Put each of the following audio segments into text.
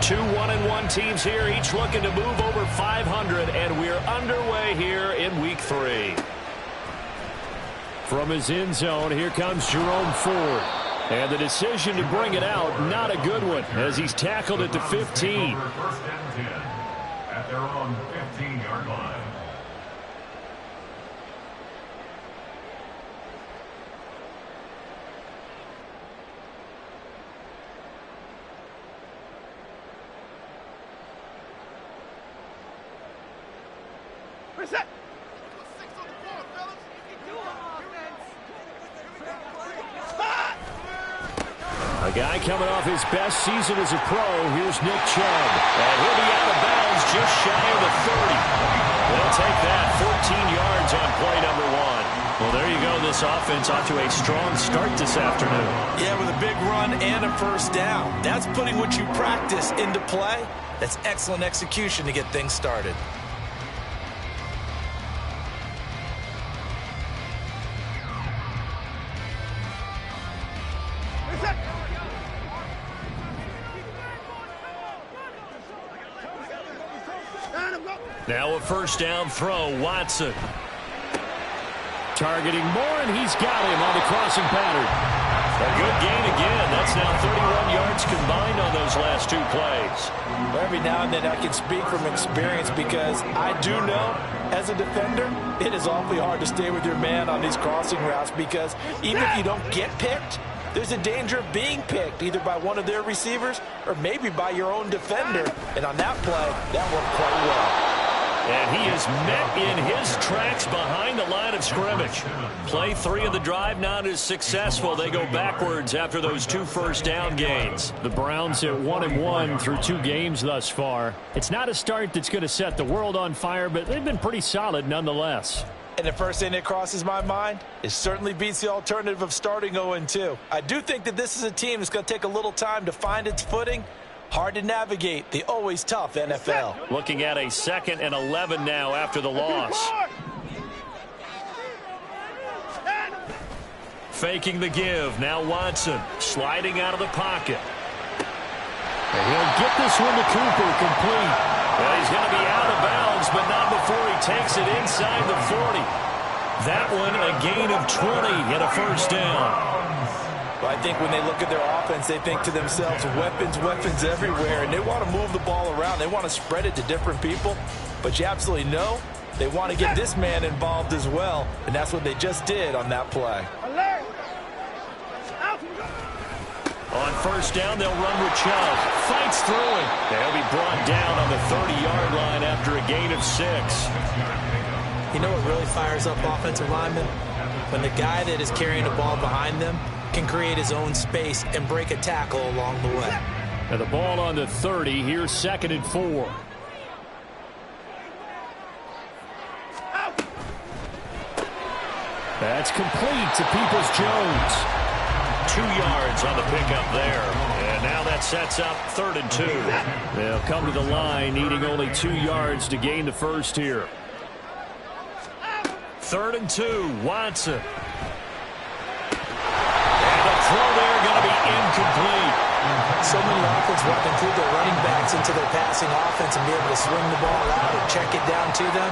Two 1-1 teams here, each looking to move over 500, and we're underway here in Week 3. From his end zone, here comes Jerome Ford. And the decision to bring it out, not a good one, as he's tackled at the 15. First and 10 at their own 15-yard line. Reset. A guy coming off his best season as a pro. Here's Nick Chubb. And he'll be out of bounds just shy of the 30. They'll take that 14 yards on play number 1. Well, there you go. This offense off to a strong start this afternoon. Yeah, with a big run and a first down. That's putting what you practice into play. That's excellent execution to get things started. Now a first down throw, Watson. Targeting Moore, and he's got him on the crossing pattern. A good gain again. That's now 31 yards combined on those last 2 plays. Every now and then I can speak from experience because I do know, as a defender, it is awfully hard to stay with your man on these crossing routes because even if you don't get picked, there's a danger of being picked either by one of their receivers or maybe by your own defender. And on that play, that worked quite well. And he is met in his tracks behind the line of scrimmage. Play 3 of the drive not as successful. They go backwards after those 2 first down gains. The Browns at 1-1 through 2 games thus far. It's not a start that's going to set the world on fire, but they've been pretty solid nonetheless. And the first thing that crosses my mind, it certainly beats the alternative of starting 0-2. I do think that this is a team that's going to take a little time to find its footing. Hard to navigate the always tough NFL. Looking at a 2nd and 11 now after the loss. Faking the give. Now Watson sliding out of the pocket. And he'll get this one to Cooper complete. Well, he's going to be out of bounds, but not before he takes it inside the 40. That one a gain of 20 and a first down. Well, I think when they look at their offense, they think to themselves, weapons, weapons everywhere, and they want to move the ball around. They want to spread it to different people, but you absolutely know they want to get this man involved as well, and that's what they just did on that play. On first down, they'll run with Chubb. Fights through it. They'll be brought down on the 30-yard line after a gain of 6. You know what really fires up offensive linemen? When the guy that is carrying the ball behind them can create his own space and break a tackle along the way. Now the ball on the 30. Here's 2nd and 4. That's complete to Peoples-Jones. 2 yards on the pickup there. And now that sets up 3rd and 2. They'll come to the line needing only 2 yards to gain the first here. 3rd and 2. Watson. Throw there going to be incomplete. So many offenses want to include their running backs into their passing offense and be able to swing the ball out or check it down to them.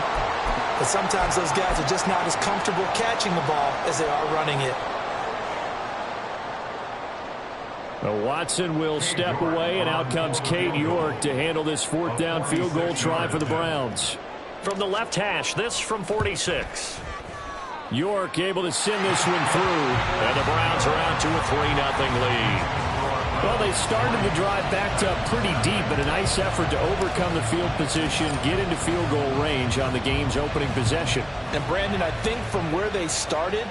But sometimes those guys are just not as comfortable catching the ball as they are running it. Well, Watson will step away, and out comes Cade York to handle this 4th down field goal try for the Browns. From the left hash, this from 46. York able to send this one through, and the Browns are out to a 3-0 lead. Well, they started the drive backed up pretty deep, but a nice effort to overcome the field position, get into field goal range on the game's opening possession. And, Brandon, I think from where they started,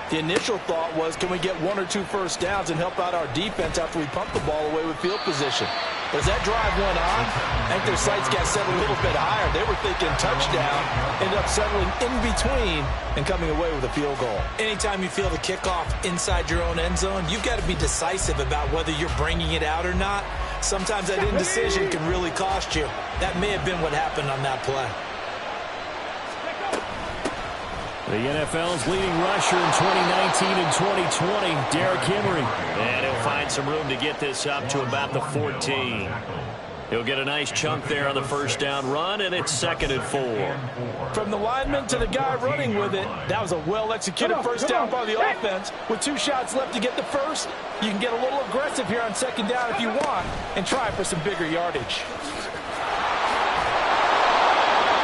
the initial thought was, can we get 1 or 2 first downs and help out our defense after we pump the ball away with field position? But as that drive went on, I think their sights got set a little bit higher. They were thinking touchdown, ended up settling in between and coming away with a field goal. Anytime you feel the kickoff inside your own end zone, you've got to be decisive about whether you're bringing it out or not. Sometimes that indecision can really cost you. That may have been what happened on that play. The NFL's leading rusher in 2019 and 2020, Derrick Henry. And he'll find some room to get this up to about the 14. He'll get a nice chunk there on the first down run, and it's 2nd and 4. From the lineman to the guy running with it, that was a well-executed first down by the offense. With 2 shots left to get the first, you can get a little aggressive here on 2nd down if you want and try for some bigger yardage.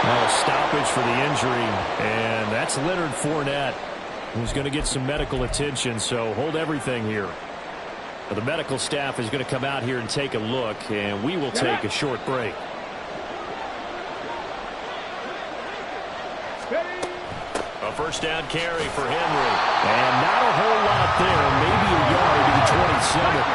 Now a stoppage for the injury, and that's Leonard Fournette, who's going to get some medical attention, so hold everything here. The medical staff is going to come out here and take a look, and we will take a short break. A first down carry for Henry. And not a whole lot there, maybe a yard to the 27.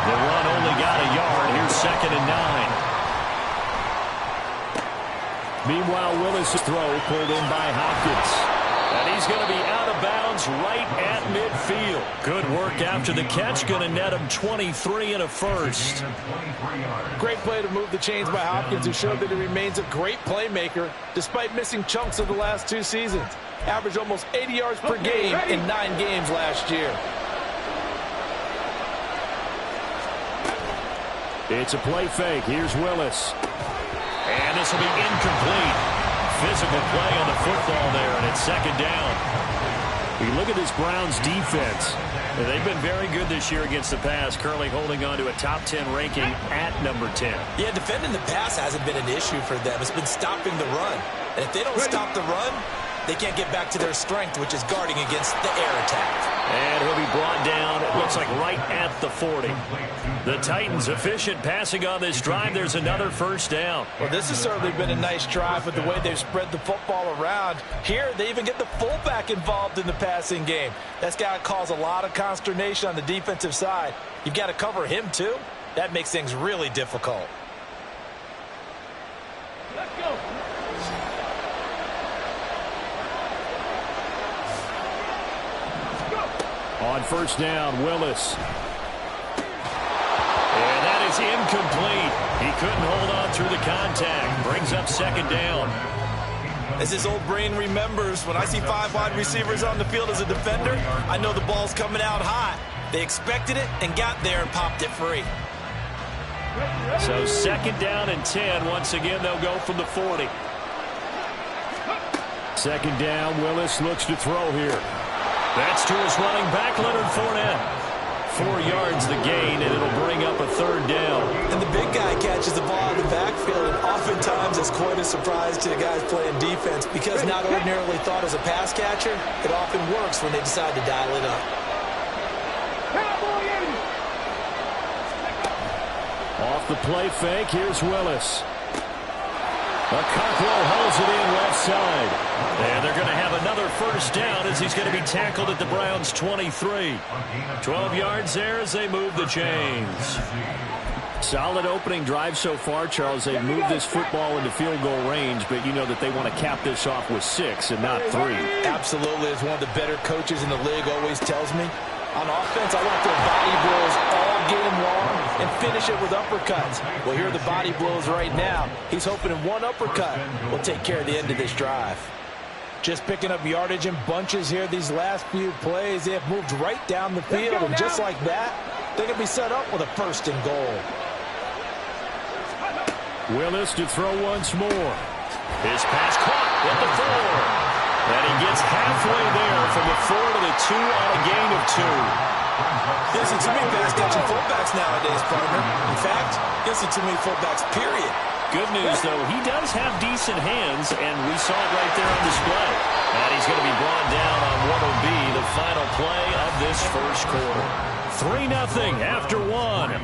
The run only got a yard. Here's 2nd and 9. Meanwhile, Willis' throw pulled in by Hopkins. And he's going to be out of bounds right at midfield. Good work after the catch. Going to net him 23 and a first. Great play to move the chains by Hopkins, who showed that he remains a great playmaker despite missing chunks of the last 2 seasons. Averaged almost 80 yards per game in 9 games last year. It's a play fake. Here's Willis. And this will be incomplete. Physical play on the football there, and it's 2nd down. You look at this Browns defense. They've been very good this year against the pass, currently holding on to a top 10 ranking at number 10. Yeah, defending the pass hasn't been an issue for them. It's been stopping the run. And if they don't stop the run, they can't get back to their strength, which is guarding against the air attack. And he'll be brought down, it looks like right at the 40. The Titans efficient passing on this drive. There's another first down. Well, this has certainly been a nice drive with the way they've spread the football around. Here, they even get the fullback involved in the passing game. That's got to cause a lot of consternation on the defensive side. You've got to cover him, too. That makes things really difficult. Let's go. On first down, Willis. And that is incomplete. He couldn't hold on through the contact. Brings up 2nd down. As his old brain remembers, when I see 5 wide receivers on the field as a defender, I know the ball's coming out hot. They expected it and got there and popped it free. So 2nd down and 10. Once again, they'll go from the 40. 2nd down, Willis looks to throw here. That's to his running back, Leonard Fournette. 4 yards the gain, and it'll bring up a 3rd down. And the big guy catches the ball in the backfield, and oftentimes it's quite a surprise to the guys playing defense because not ordinarily thought as a pass catcher, it often works when they decide to dial it up. Off the play fake, here's Willis. Cockrell holds it in left side. And they're going to have another first down as he's going to be tackled at the Browns' 23. 12 yards there as they move the chains. Solid opening drive so far, Charles. They've moved this football into field goal range, but you know that they want to cap this off with 6 and not 3. Absolutely. As one of the better coaches in the league always tells me, on offense, I want their body blows all game long and finish it with uppercuts. Well, here are the body blows right now. He's hoping in one uppercut will take care of the end of this drive. Just picking up yardage in bunches here these last few plays. They have moved right down the field, and just like that, they can be set up with a 1st and goal. Willis to throw once more. His pass caught at the 4. And he gets halfway there from the 4 to the 2 on a gain of 2. There's too many pass-catching fullbacks nowadays, partner. In fact, there's too many fullbacks, period. Good news, though, he does have decent hands, and we saw it right there on display. And he's going to be brought down on what will be the final play of this first quarter. 3-0 after 1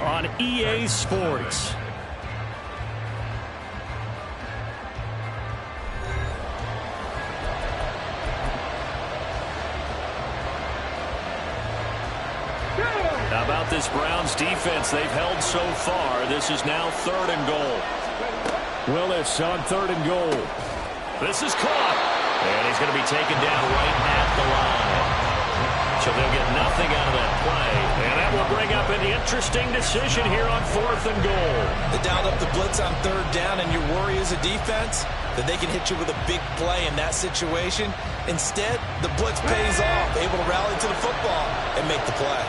on EA Sports. How about this Browns defense they've held so far? This is now 3rd and goal. Willis on 3rd and goal. This is caught. And he's going to be taken down right at the line. So they'll get nothing out of that play. And that will bring up an interesting decision here on 4th and goal. They dialed up the blitz on 3rd down, and your worry as a defense that they can hit you with a big play in that situation. Instead, the blitz pays off, able to rally to the football and make the play.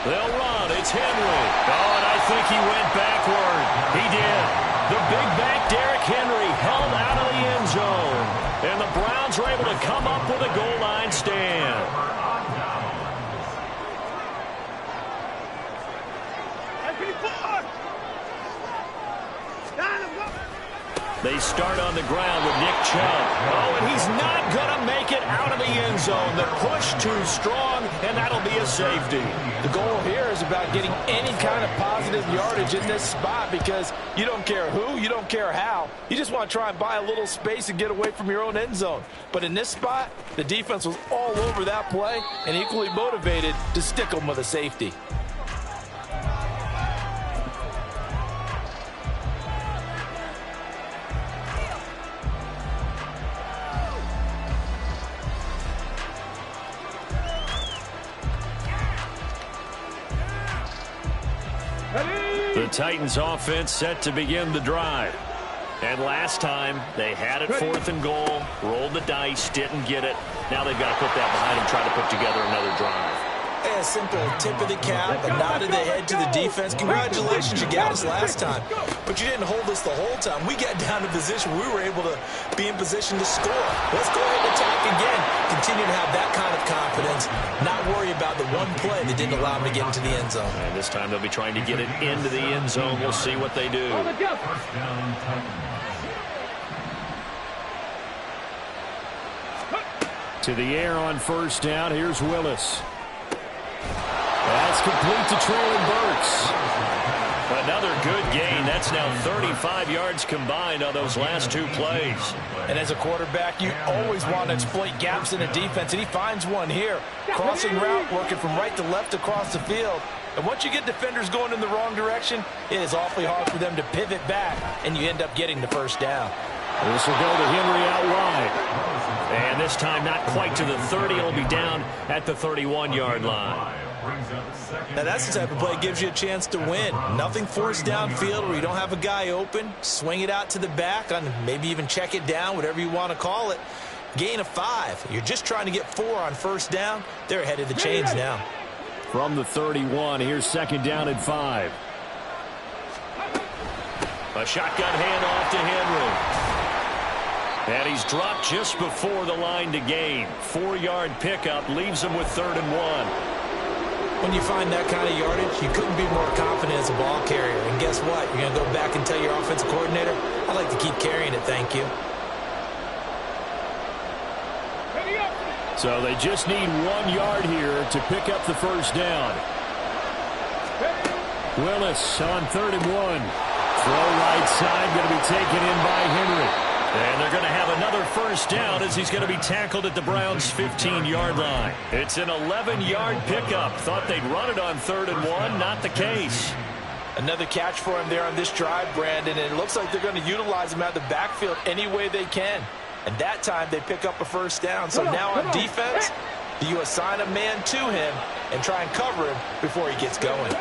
They'll run. It's Henry. Oh, and I think he went backward. He did. The big back Derrick Henry held out of the end zone. And the Browns were able to come up with a goal line stand. They start on the ground with Nick Chubb. Oh, and he's not going to make it out of the end zone. The push too strong, and that'll be a safety. The goal here is about getting any kind of positive yardage in this spot because you don't care who, you don't care how. You just want to try and buy a little space and get away from your own end zone. But in this spot, the defense was all over that play and equally motivated to stick them with a safety. The Titans offense set to begin the drive. And last time, they had it 4th and goal, rolled the dice, didn't get it. Now they've got to put that behind them, try to put together another drive. A simple tip of the cap, a nod of the head to the defense. Congratulations, you got us last time. But you didn't hold us the whole time. We got down to position. We were able to be in position to score. Let's go ahead and attack again. Continue to have that kind of confidence. Not worry about the one play that didn't allow them to get into the end zone. And this time they'll be trying to get it into the end zone. We'll see what they do. To the air on 1st down. Here's Willis. That's complete to Treylon Burks. Another good gain. That's now 35 yards combined on those last 2 plays. And as a quarterback, you always want to exploit gaps in the defense, and he finds one here. Crossing route, working from right to left across the field. And once you get defenders going in the wrong direction, it is awfully hard for them to pivot back, and you end up getting the 1st down. This will go to Henry out wide. And this time not quite to the 30. It'll be down at the 31-yard line. Now that's the type of play that gives you a chance to win. Nothing forced downfield where you don't have a guy open. Swing it out to the back, and maybe even check it down, whatever you want to call it. Gain of 5. You're just trying to get 4 on 1st down. They're ahead of the chains now. From the 31, here's 2nd down and 5. A shotgun handoff to Henry. And he's dropped just before the line to gain. 4-yard pickup leaves him with 3rd and 1. When you find that kind of yardage, you couldn't be more confident as a ball carrier. And guess what? You're going to go back and tell your offensive coordinator, I'd like to keep carrying it, thank you. So they just need 1 yard here to pick up the 1st down. Willis on 3rd and 1. Throw right side, going to be taken in by Henry. And they're going to have another 1st down as he's going to be tackled at the Browns' 15-yard line. It's an 11-yard pickup. Thought they'd run it on 3rd and 1. Not the case. Another catch for him there on this drive, Brandon, and it looks like they're going to utilize him out of the backfield any way they can. And that time they pick up a 1st down. So now on defense, you assign a man to him and try and cover him before he gets going.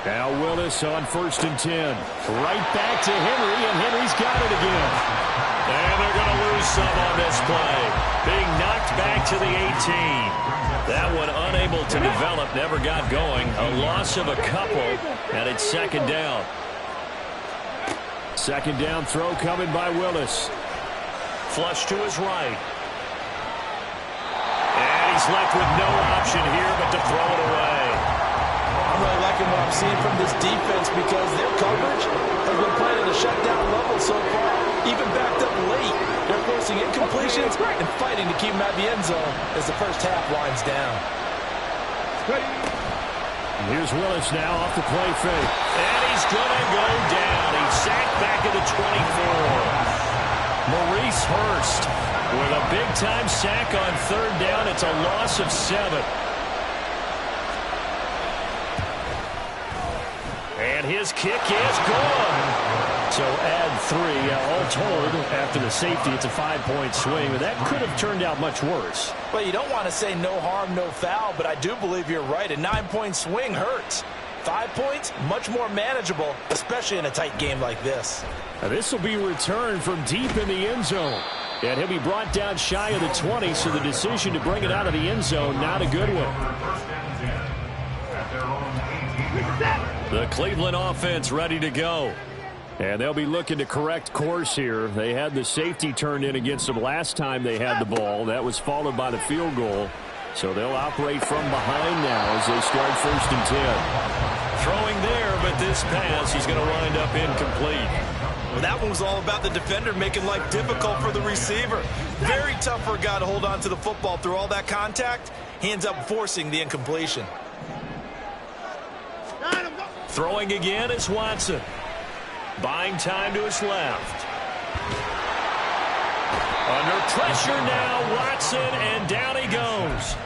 Now Willis on 1st and 10. Right back to Henry, and Henry's got it again. And they're going to lose some on this play. Being knocked back to the 18. That one unable to develop, never got going. A loss of a couple, and it's 2nd down. 2nd down throw coming by Willis. Flush to his right. And he's left with no option here but to throw it away. I'm really liking what I'm seeing from this defense because their coverage has been playing at a shutdown level so far. Even backed up late, they're forcing incompletions and fighting to keep them at the end zone as the 1st half winds down. Here's Willis now off the play fake. And he's going to go down. He's sacked back at the 24. Maurice Hurst with a big-time sack on 3rd down. It's a loss of 7. And his kick is good. So add 3. All told, after the safety, it's a 5-point swing. But that could have turned out much worse. Well, you don't want to say no harm, no foul, but I do believe you're right. A 9-point swing hurts. 5 points, much more manageable, especially in a tight game like this. Now this will be returned from deep in the end zone. And he'll be brought down shy of the 20, so the decision to bring it out of the end zone, not a good one. The Cleveland offense ready to go. And they'll be looking to correct course here. They had the safety turned in against them last time they had the ball. That was followed by the field goal. So they'll operate from behind now as they start 1st and 10. Throwing there, but this pass is going to wind up incomplete. Well, that one was all about the defender making life difficult for the receiver. Very tough for a guy to hold on to the football through all that contact. He ends up forcing the incompletion. Throwing again is Watson. Buying time to his left. Under pressure now, Watson, and down he goes.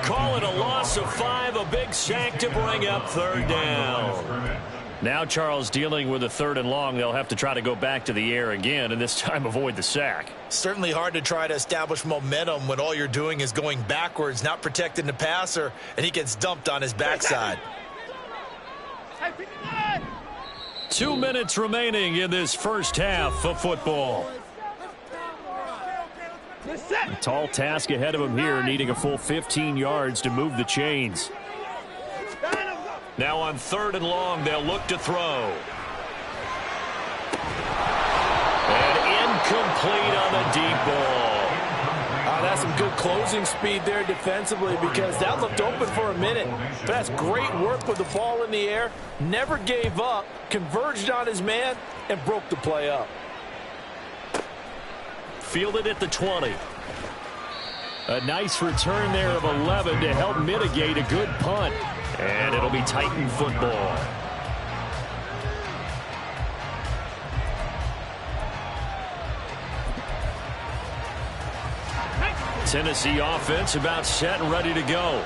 Call it a loss of 5, a big sack to bring up 3rd down. Now Charles dealing with a 3rd and long. They'll have to try to go back to the air again, and this time avoid the sack. Certainly hard to try to establish momentum when all you're doing is going backwards, not protecting the passer, and he gets dumped on his backside. 2 minutes remaining in this first half of football. A tall task ahead of him here, needing a full 15 yards to move the chains. Now on 3rd and long, they'll look to throw. And incomplete on the deep ball. That's some good closing speed there defensively, because that looked open for a minute. But that's great work with the ball in the air. Never gave up, converged on his man, and broke the play up. Fielded at the 20. A nice return there of 11 to help mitigate a good punt. And it'll be Titan football. Tennessee offense about set and ready to go.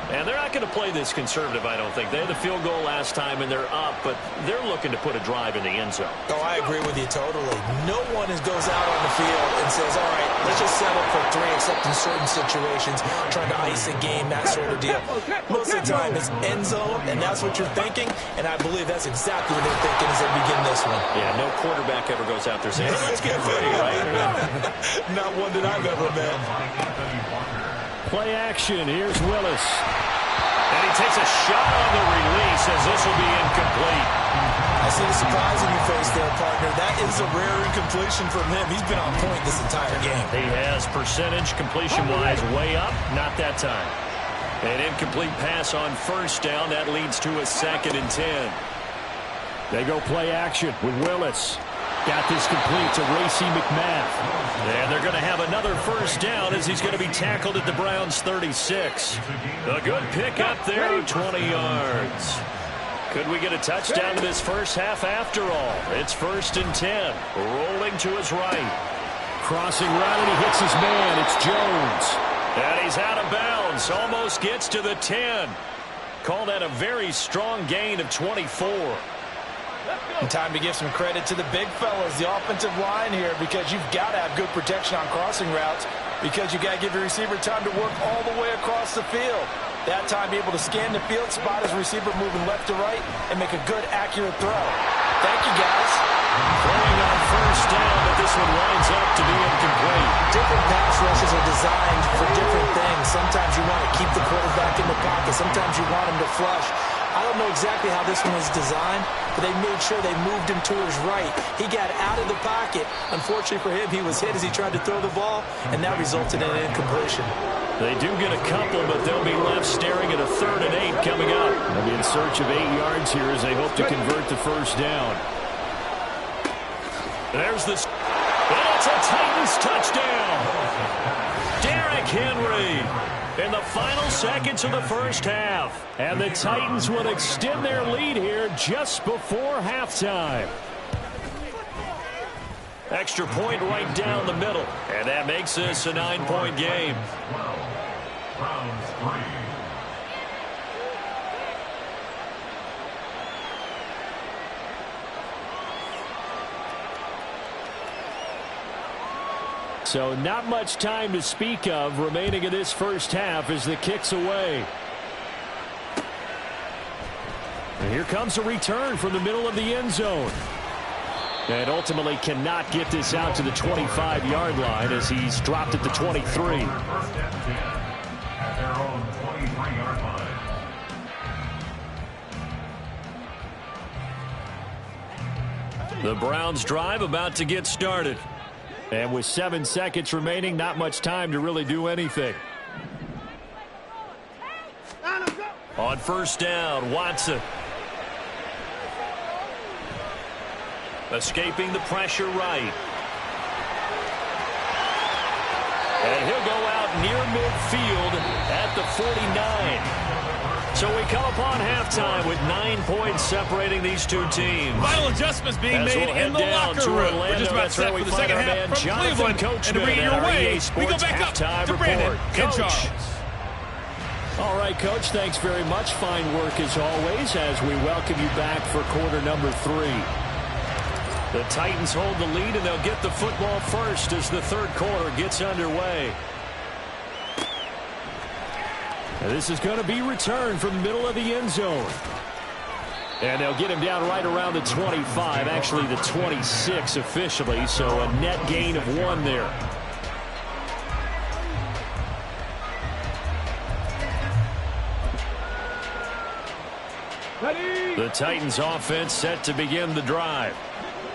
And they're not going to play this conservative, I don't think. They had the field goal last time, and they're up, but they're looking to put a drive in the end zone. Oh, I agree with you totally. No one goes out on the field and says, all right, let's just settle for 3, except in certain situations, trying to ice a game, that sort of deal. Most of the time, it's end zone, and that's what you're thinking, and I believe that's exactly what they're thinking as they begin this one. Yeah, no quarterback ever goes out there saying, hey, let's get ready, right? Not one that I've ever met. Play action. Here's Willis. And he takes a shot on the release as this will be incomplete. I see the surprise in your face there, partner. That is a rare incompletion from him. He's been on point this entire game. He has percentage completion-wise way up. Not that time. An incomplete pass on 1st down. That leads to a 2nd and 10. They go play action with Willis. Got this complete to Racey McMath. And they're going to have another 1st down as he's going to be tackled at the Browns' 36. A good pick up there, 20 yards. Could we get a touchdown in this first half after all? It's 1st and 10. Rolling to his right. Crossing route, and he hits his man. It's Jones. And he's out of bounds. Almost gets to the 10. Call that a very strong gain of 24. And time to give some credit to the big fellas, the offensive line here, because you've got to have good protection on crossing routes, because you got to give your receiver time to work all the way across the field. That time, be able to scan the field, spot his receiver moving left to right, and make a good, accurate throw. Thank you, guys. Playing on 1st down, but this one winds up to be incomplete. Different pass rushes are designed for different things. Sometimes you want to keep the quarterback in the pocket. Sometimes you want him to flush. I don't know exactly how this one was designed, but they made sure they moved him to his right. He got out of the pocket. Unfortunately for him, he was hit as he tried to throw the ball, and that resulted in an incompletion. They do get a couple, but they'll be left staring at a 3rd and 8 coming up. They'll be in search of 8 yards here as they hope to convert the 1st down. There's this. And it's a Titans touchdown. Derrick Henry in the final seconds of the first half. And the Titans will extend their lead here just before halftime. Extra point right down the middle. And that makes this a 9-point game. 12. Browns 3. So not much time to speak of remaining in this first half as the kick's away. And here comes a return from the middle of the end zone. And ultimately cannot get this out to the 25-yard line as he's dropped at the 23. 1st and 10 at their own 23-yard line. The Browns drive about to get started. And with 7 seconds remaining, not much time to really do anything. On first down, Watson. Escaping the pressure right. And he'll go out near midfield at the 49. So we come upon halftime with 9 points separating these two teams. Final adjustments being made in the locker room. We're just about set for the second half from Cleveland. And to bring it your way, we go back up to Brandon in charge. All right, Coach, thanks very much. Fine work as always as we welcome you back for quarter number 3. The Titans hold the lead, and they'll get the football first as the third quarter gets underway. And this is going to be returned from the middle of the end zone. And they'll get him down right around the 25, actually the 26 officially, so a net gain of 1 there. The Titans offense set to begin the drive.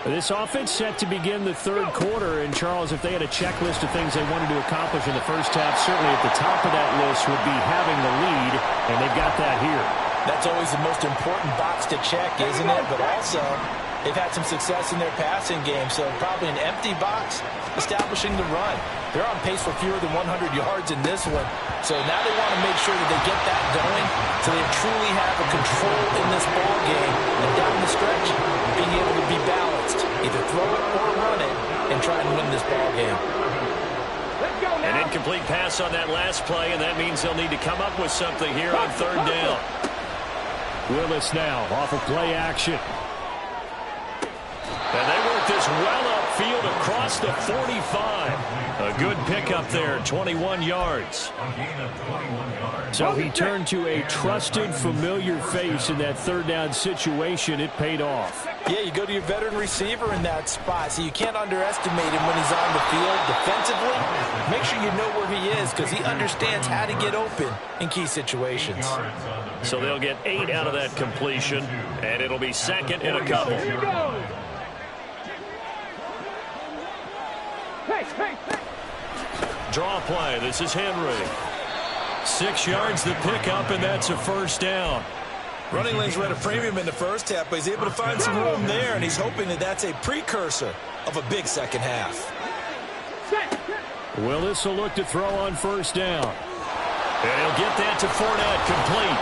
This offense set to begin the third quarter. And, Charles, if they had a checklist of things they wanted to accomplish in the first half, certainly at the top of that list would be having the lead, and they've got that here. That's always the most important box to check, isn't it? But also, they've had some success in their passing game, so probably an empty box establishing the run. They're on pace for fewer than 100 yards in this one, so now they want to make sure that they get that going so they truly have a control in this ball game, and down the stretch, being able to be balanced, either throw it or run it, and try and win this ball game. An incomplete pass on that last play, and that means they'll need to come up with something here on third down. Willis now off of play action. And they work this well upfield across the 45. A good pickup there, 21 yards. So he turned to a trusted, familiar face in that third down situation. It paid off. Yeah, you go to your veteran receiver in that spot, so you can't underestimate him when he's on the field defensively. Make sure you know where he is because he understands how to get open in key situations. So they'll get 8 out of that completion, and it'll be second and a couple. Draw play. This is Henry. 6 yards the pickup, and that's a first down. Running lanes were at a premium in the first half, but he's able to find some room there, and he's hoping that that's a precursor of a big second half. Willis will look to throw on first down. And he'll get that to Fournette, complete.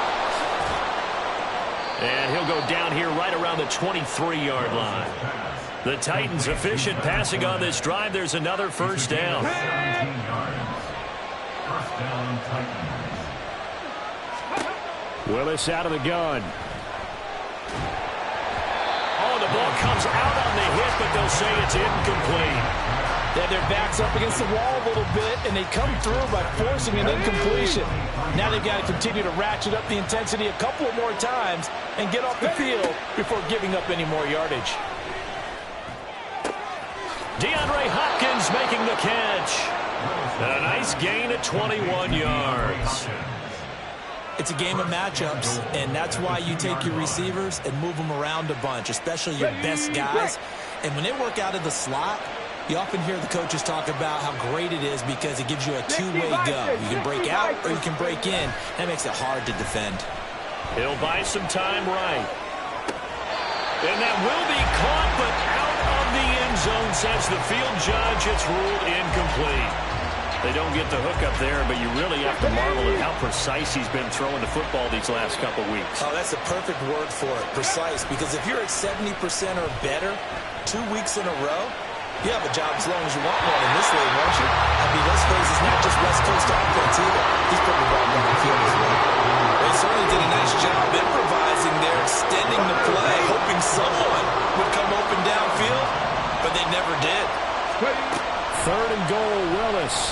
And he'll go down here right around the 23-yard line. The Titans efficient passing on this drive. There's another first down. Willis out of the gun. Oh, the ball comes out on the hit, but they'll say it's incomplete. Yeah, their backs up against the wall a little bit, and they come through by forcing an incompletion. Now they've got to continue to ratchet up the intensity a couple more times and get off the field before giving up any more yardage. DeAndre Hopkins making the catch. A nice gain at 21 yards. It's a game of matchups, and that's why you take your receivers and move them around a bunch, especially your best guys. And when they work out of the slot, you often hear the coaches talk about how great it is because it gives you a two-way go. You can break out or you can break in. That makes it hard to defend. He'll buy some time right. And that will be caught, but out of the end zone, says the field judge. It's ruled incomplete. They don't get the hook up there, but you really have to marvel at how precise he's been throwing the football these last couple weeks. Oh, that's a perfect word for it, precise, because if you're at 70% or better 2 weeks in a row, you have a job as long as you want one in this league, won't you? I mean, let's face it, it's not just West Coast offense either. He's putting the ball down the field as well. They certainly did a nice job improvising there, extending the play, hoping someone would come open downfield, but they never did. Third and goal, Willis.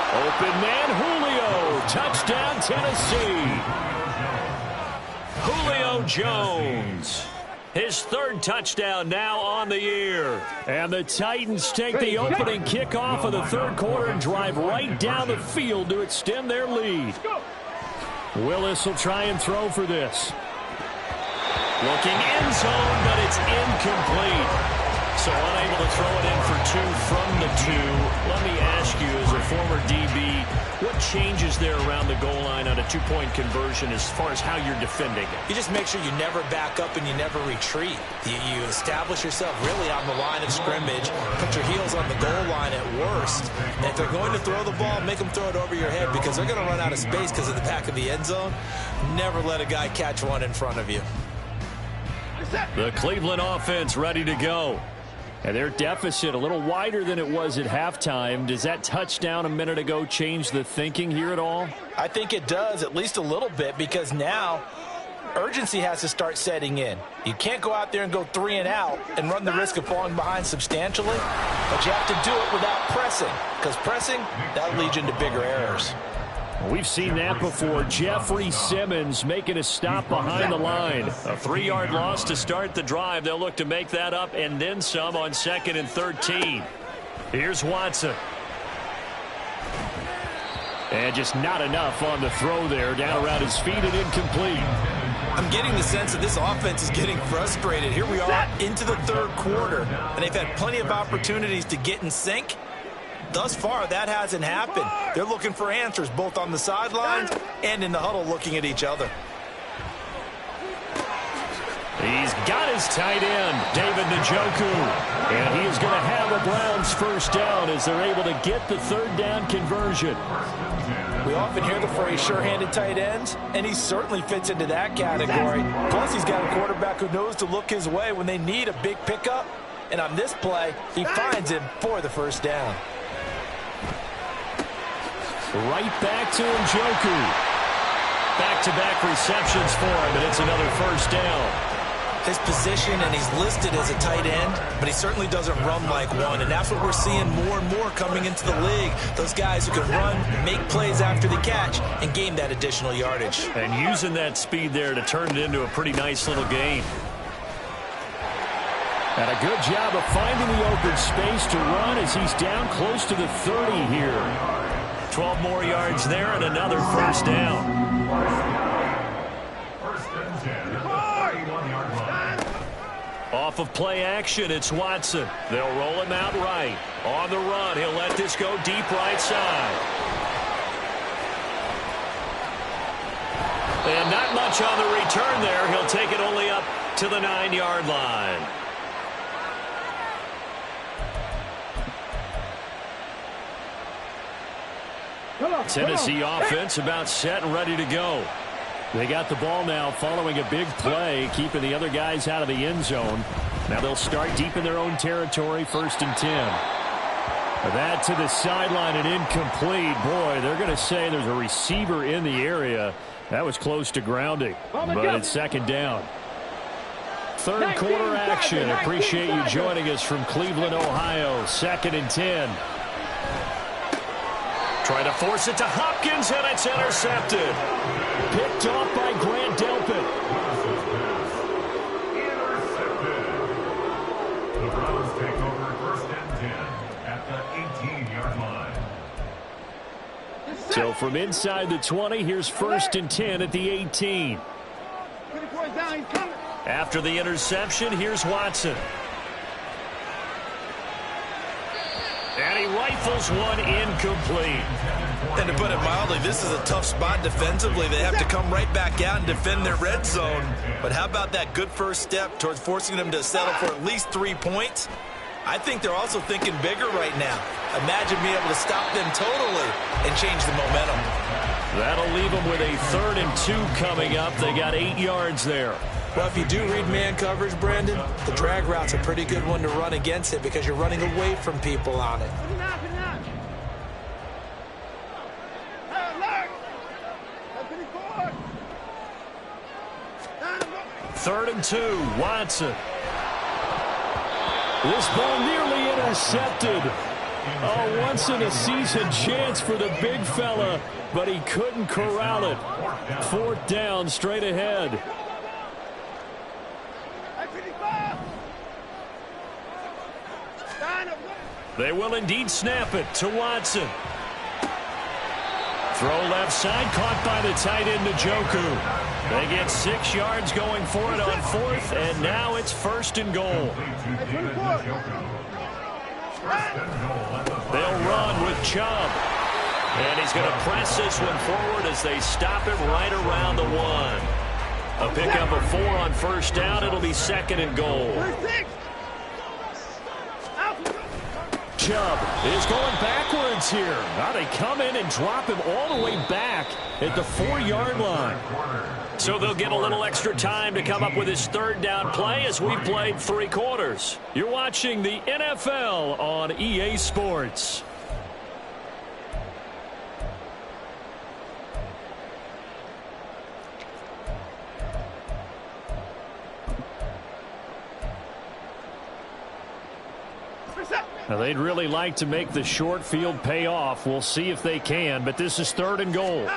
Open man, Julio. Touchdown, Tennessee. Julio Jones. His third touchdown now on the year. And the Titans take the opening kickoff of the third quarter and drive right down the field to extend their lead. Willis will try and throw for this. Looking end zone, but it's incomplete. So unable to throw it in for 2 from the 2. Let me ask you, as a former DB, what changes there around the goal line on a 2-point conversion as far as how you're defending it? You just make sure you never back up and you never retreat. You establish yourself really on the line of scrimmage, put your heels on the goal line at worst. And if they're going to throw the ball, make them throw it over your head because they're going to run out of space because of the back of the end zone. Never let a guy catch one in front of you. The Cleveland offense ready to go. And their deficit a little wider than it was at halftime. Does that touchdown a minute ago change the thinking here at all? I think it does, at least a little bit, because now urgency has to start setting in. You can't go out there and go 3 and out and run the risk of falling behind substantially, but you have to do it without pressing, because pressing, that leads you into bigger errors. We've seen that before. Jeffrey Simmons making a stop behind the line. A 3-yard loss to start the drive. They'll look to make that up and then some on 2nd and 13. Here's Watson. And just not enough on the throw there. Down around his feet and incomplete. I'm getting the sense that this offense is getting frustrated. Here we are into the 3rd quarter, and they've had plenty of opportunities to get in sync. Thus far, that hasn't happened. They're looking for answers both on the sidelines and in the huddle looking at each other. He's got his tight end, David Njoku. And he is going to have a Browns first down as they're able to get the 3rd down conversion. We often hear the phrase sure-handed tight ends, and he certainly fits into that category. Plus, he's got a quarterback who knows to look his way when they need a big pickup. And on this play, he finds him for the first down. Right back to Njoku. Back-to-back receptions for him, and it's another first down. His position, and he's listed as a tight end, but he certainly doesn't run like one, and that's what we're seeing more and more coming into the league. Those guys who can run, make plays after the catch, and gain that additional yardage. And using that speed there to turn it into a pretty nice little gain. And a good job of finding the open space to run as he's down close to the 30 here. 12 more yards there and another first down. First and 10 at the 31-yard line. Off of play action, it's Watson. They'll roll him out right. On the run, he'll let this go deep right side. And not much on the return there. He'll take it only up to the 9-yard line. Tennessee offense about set and ready to go. They got the ball now following a big play, keeping the other guys out of the end zone. Now they'll start deep in their own territory, 1st and 10. That to the sideline and incomplete. Boy, they're going to say there's a receiver in the area. That was close to grounding, but it's 2nd down. 3rd quarter action. Appreciate you joining us from Cleveland, Ohio. 2nd and 10. Trying to force it to Hopkins, and it's intercepted. Picked off by Grant Delpit. Intercepted. The Browns take over 1st and 10 at the 18-yard line. So from inside the 20, here's 1st and 10 at the 18. After the interception, here's Watson. And he rifles one incomplete. And to put it mildly, this is a tough spot defensively. They have to come right back out and defend their red zone. But how about that good first step towards forcing them to settle for at least 3 points? I think they're also thinking bigger right now. Imagine being able to stop them totally and change the momentum. That'll leave them with a 3rd and 2 coming up. They got 8 yards there. Well, if you do read man coverage, Brandon, the drag route's a pretty good one to run against it because you're running away from people on it. 3rd and 2, Watson. This ball nearly intercepted. Oh, once in a season chance for the big fella, but he couldn't corral it. 4th down, straight ahead. They will indeed snap it to Watson. Throw left side, caught by the tight end, Njoku. They get 6 yards going for it on 4th, and now it's 1st and goal. They'll run with Chubb. And he's going to press this one forward as they stop him right around the 1. A pickup of 4 on 1st down. It'll be 2nd and goal. Chubb is going backwards here. Now they come in and drop him all the way back at the 4-yard line. So they'll get a little extra time to come up with his 3rd down play as we've played 3 quarters. You're watching the NFL on EA Sports. Now, they'd really like to make the short field pay off. We'll see if they can, but this is 3rd and goal.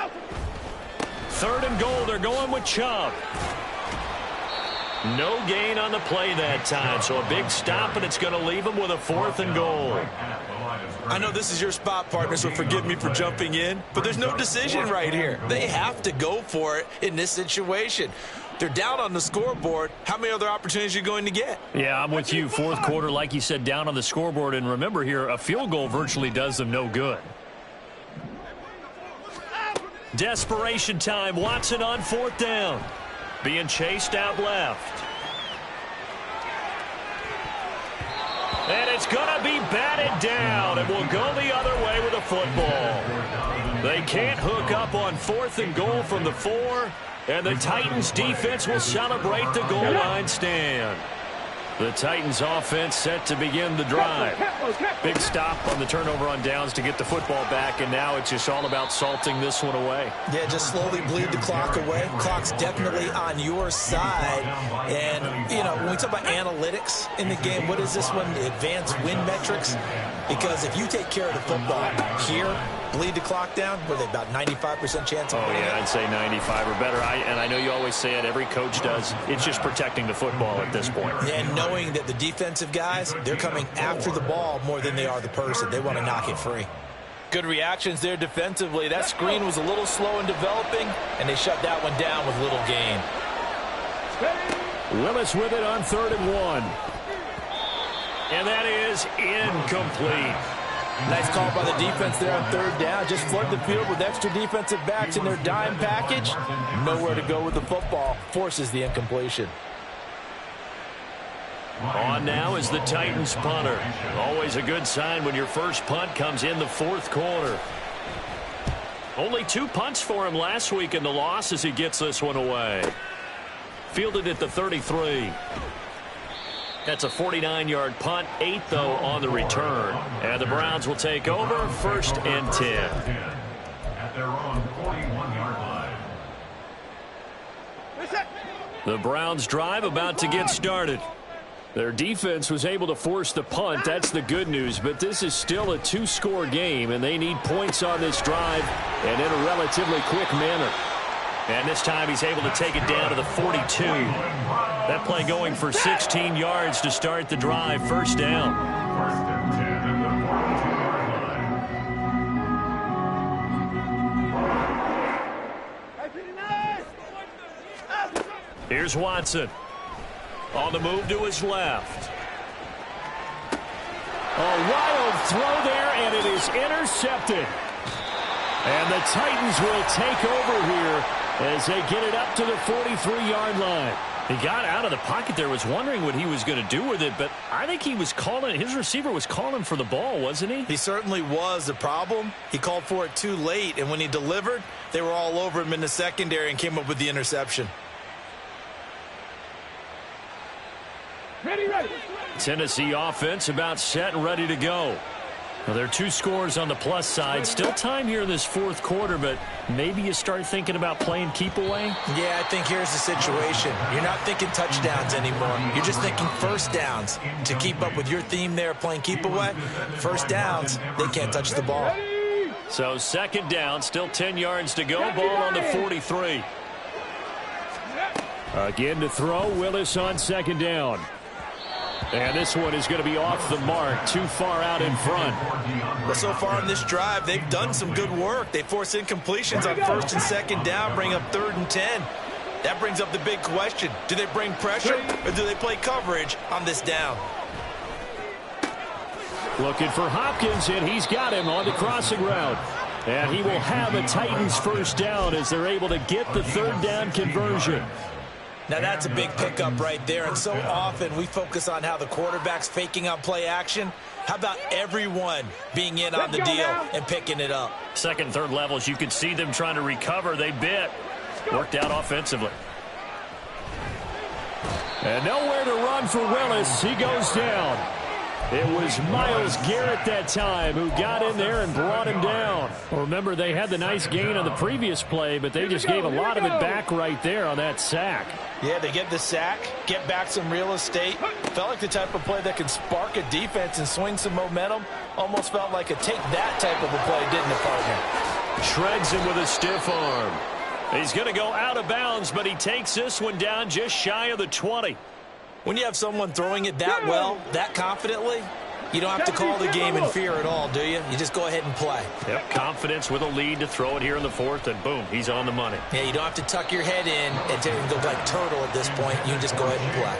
3rd and goal, they're going with Chubb. No gain on the play that time, so a big stop, and it's going to leave them with a 4th and goal. I know this is your spot, partner, so forgive me for jumping in, but there's no decision right here. They have to go for it in this situation. They're down on the scoreboard. How many other opportunities are you going to get? Yeah, I'm with you. 4th quarter, like you said, down on the scoreboard. And remember here, a field goal virtually does them no good. Desperation time. Watson on 4th down. Being chased out left. And it's going to be batted down. And will go the other way with a football. They can't hook up on 4th and goal from the 4. And the Titans defense will celebrate the goal line stand. The Titans offense set to begin the drive. Big stop on the turnover on downs to get the football back, and now it's just all about salting this one away. Yeah, just slowly bleed the clock away. Clock's definitely on your side. And, you know, when we talk about analytics in the game, what is this one? Advanced win metrics? Because if you take care of the football here, bleed the clock down, were they about 95% chance of winning? Oh, yeah, I'd say 95 or better. And I know you always say it, every coach does. It's just protecting the football at this point. Yeah, and knowing that the defensive guys, they're coming after the ball more than they are the person. They want to knock it free. Good reactions there defensively. That screen was a little slow in developing, and they shut that one down with little gain. Willis with it on 3rd and 1. And that is incomplete. Nice call by the defense there on 3rd down. Just flood the field with extra defensive backs in their dime package. Nowhere to go with the football. Forces the incompletion. On now is the Titans punter. Always a good sign when your first punt comes in the 4th quarter. Only 2 punts for him last week in the loss as he gets this one away. Fielded at the 33. That's a 49-yard punt, 8, though, on the return. And the Browns will take over, 1st and 10. At their own 41-yard line. The Browns drive about to get started. Their defense was able to force the punt. That's the good news. But this is still a 2-score game, and they need points on this drive and in a relatively quick manner. And this time he's able to take it down to the 42. That play going for 16 yards to start the drive. 1st down. 1st and 10 at the 42-yard line. Here's Watson. On the move to his left. A wild throw there, and it is intercepted. And the Titans will take over here as they get it up to the 43-yard line. He got out of the pocket there, was wondering what he was going to do with it, but I think he was calling, his receiver was calling for the ball, wasn't he? He certainly was. The problem, he called for it too late, and when he delivered, they were all over him in the secondary and came up with the interception. Ready. Tennessee offense about set and ready to go. Well, there are 2 scores on the plus side. Still time here in this 4th quarter, but maybe you start thinking about playing keep away? Yeah, I think here's the situation. You're not thinking touchdowns anymore. You're just thinking 1st downs. To keep up with your theme there, playing keep away, 1st downs, they can't touch the ball. So 2nd down, still 10 yards to go. Ball on the 43. Again to throw, Willis on 2nd down. And this one is going to be off the mark, too far out in front. Well, so far in this drive, they've done some good work. They force incompletions on first and second down, bring up 3rd and 10. That brings up the big question. Do they bring pressure or do they play coverage on this down? Looking for Hopkins, and he's got him on the crossing route. And he will have a Titans first down as they're able to get the 3rd down conversion. Now that's a big pickup right there, and so often we focus on how the quarterback's faking on play action. How about everyone being in on the deal and picking it up? Second and third levels, you could see them trying to recover. They bit. Worked out offensively. And nowhere to run for Willis. He goes down. It was Myles Garrett that time who got in there and brought him down. Well, remember, they had the nice gain on the previous play, but they just gave a lot of it back right there on that sack. Yeah, they get the sack, get back some real estate. Felt like the type of play that can spark a defense and swing some momentum. Almost felt like a take-that type of a play, didn't it, partner? Shreds him with a stiff arm. He's going to go out of bounds, but he takes this one down just shy of the 20. When you have someone throwing it that well, that confidently, you don't have to call the game in fear at all, do you? You just go ahead and play. Yep, confidence with a lead to throw it here in the 4th, and boom, he's on the money. Yeah, you don't have to tuck your head in and go like turtle at this point. You can just go ahead and play.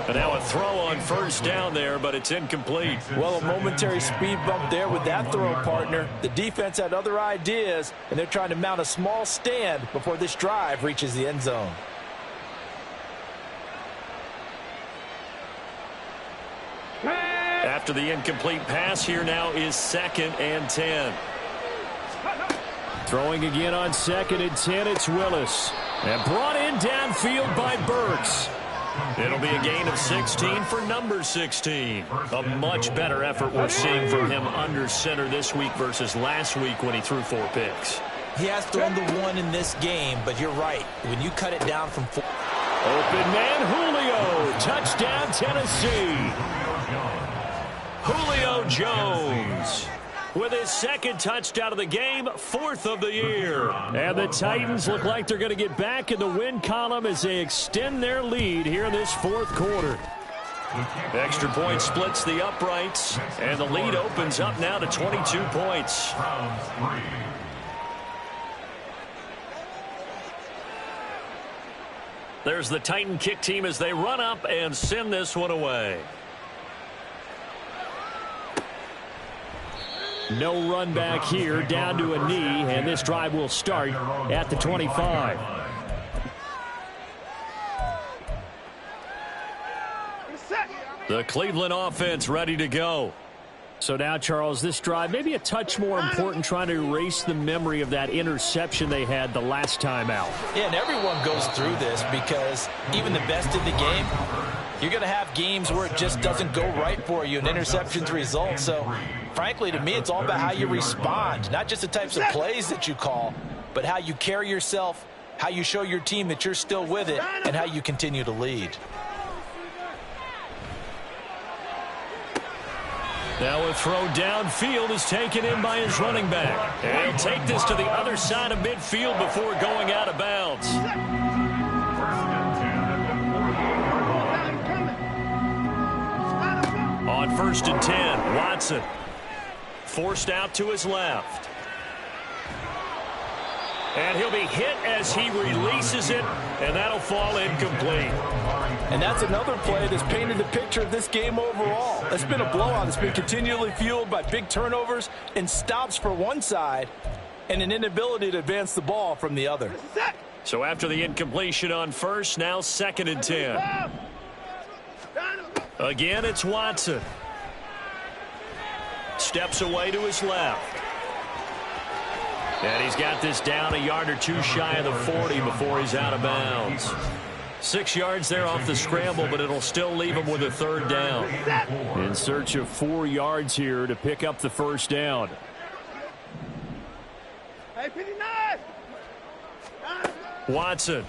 And now a throw on first down there, but it's incomplete. Well, a momentary speed bump there with that throw, partner. The defense had other ideas, and they're trying to mount a small stand before this drive reaches the end zone. After the incomplete pass, here now is 2nd and 10. Throwing again on 2nd and 10, it's Willis. And brought in downfield by Burks. It'll be a gain of 16 for number 16. A much better effort we're seeing from him under center this week versus last week when he threw 4 picks. He has thrown the 1 in this game, but you're right. When you cut it down from 4. Open man Julio. Touchdown, Tennessee. Julio Jones with his 2nd touchdown of the game, 4th of the year. And the Titans look like they're going to get back in the win column as they extend their lead here in this 4th quarter. Extra point splits the uprights, and the lead opens up now to 22 points. There's the Titan kick team as they run up and send this one away. No run back here, down to a knee, and this drive will start at the 25. The Cleveland offense ready to go. So now, Charles, this drive maybe a touch more important, trying to erase the memory of that interception they had the last time out. Yeah, and everyone goes through this because even the best in the game, you're going to have games where it just doesn't go right for you and interceptions result. So, frankly, to me, it's all about how you respond, not just the types of plays that you call, but how you carry yourself, how you show your team that you're still with it, and how you continue to lead. Now a throw downfield is taken in by his running back. And he'll take this to the other side of midfield before going out of bounds. On 1st and 10, Watson forced out to his left. And he'll be hit as he releases it, and that'll fall incomplete. And that's another play that's painted the picture of this game overall. It's been a blowout. It's been continually fueled by big turnovers and stops for one side and an inability to advance the ball from the other. So after the incompletion on 1st, now 2nd and 10. Again, it's Watson. Steps away to his left. And he's got this down a yard or 2 shy of the 40 before he's out of bounds. 6 yards there off the scramble, but it'll still leave him with a 3rd down. In search of 4 yards here to pick up the first down. Watson.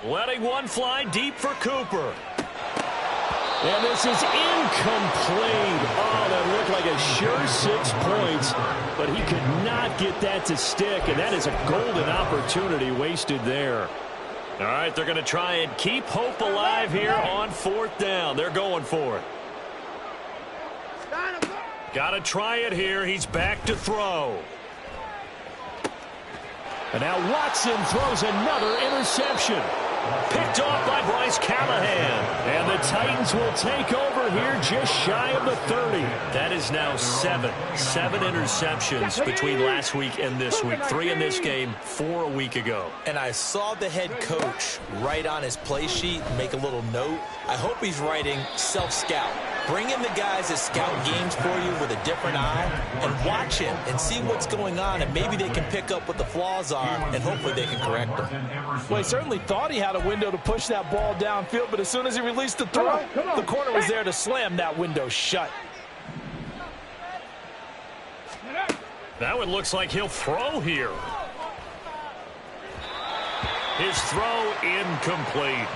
Letting one fly deep for Cooper. And this is incomplete. Oh, that looked like a sure 6 points, but he could not get that to stick, and that is a golden opportunity wasted there. All right, they're going to try and keep hope alive here on 4th down. They're going for it. Got to try it here. He's back to throw. And now Watson throws another interception. Picked off by Bryce Callahan. And the Titans will take over here just shy of the 30. That is now 7 interceptions between last week and this week. 3 in this game, 4 a week ago. And I saw the head coach write on his play sheet, make a little note. I hope he's writing self-scout. Bring in the guys that scout games for you with a different eye and watch him and see what's going on, and maybe they can pick up what the flaws are, and hopefully they can correct them. Well, he certainly thought he had a window to push that ball downfield, but as soon as he released the throw, the corner was there to slam that window shut. That one looks like he'll throw here. His throw incomplete.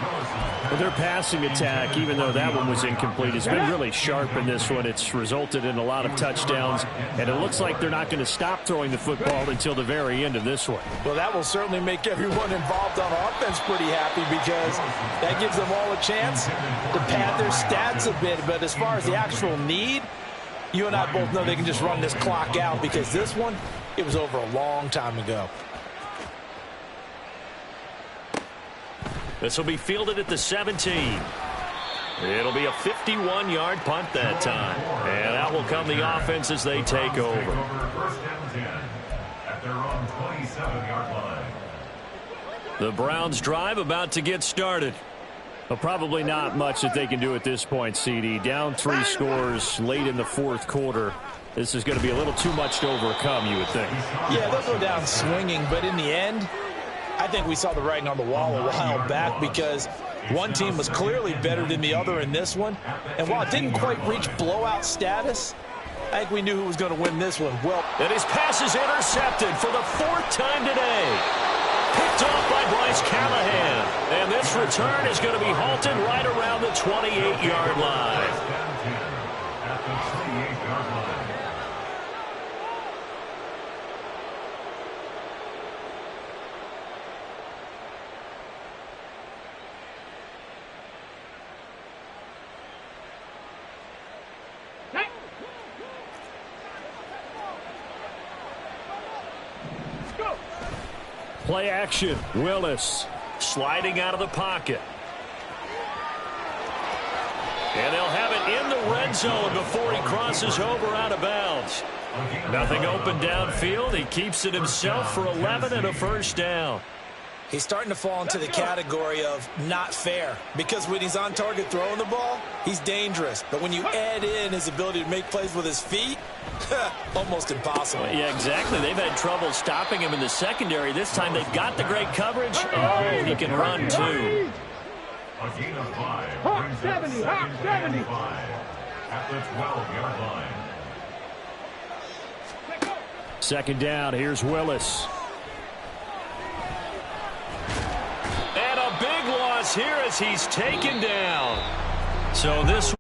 Well, their passing attack, even though that one was incomplete, has been really sharp in this one. It's resulted in a lot of touchdowns, and it looks like they're not going to stop throwing the football until the very end of this one. Well, that will certainly make everyone involved on offense pretty happy, because that gives them all a chance to pad their stats a bit. But as far as the actual need, you and I both know they can just run this clock out, because this one, it was over a long time ago. This will be fielded at the 17. It'll be a 51-yard punt that time. And out will come the offense as they take over. 1st and 10 at their own 27-yard line. The Browns drive about to get started. Well, probably not much that they can do at this point, CD. Down 3 scores late in the 4th quarter. This is going to be a little too much to overcome, you would think. Yeah, they'll go down swinging, but in the end, I think we saw the writing on the wall a while back, because one team was clearly better than the other in this one. And while it didn't quite reach blowout status, I think we knew who was going to win this one. Well, and his pass is intercepted for the 4th time today. Picked off by Bryce Callahan. And this return is going to be halted right around the 28-yard line. At the 28-yard line. Play action. Willis sliding out of the pocket. And they'll have it in the red zone before he crosses over out of bounds. Nothing open downfield. He keeps it himself for 11 and a 1st down. He's starting to fall into the category of not fair, because when he's on target throwing the ball, he's dangerous. But when you add in his ability to make plays with his feet, almost impossible. Yeah, exactly. They've had trouble stopping him in the secondary. This time they've got the great coverage. Oh, he can run too. A gain of 5 brings up 2nd and 5 at the 12-yard line. 2nd down. Here's Willis. And a big loss here as he's taken down. So this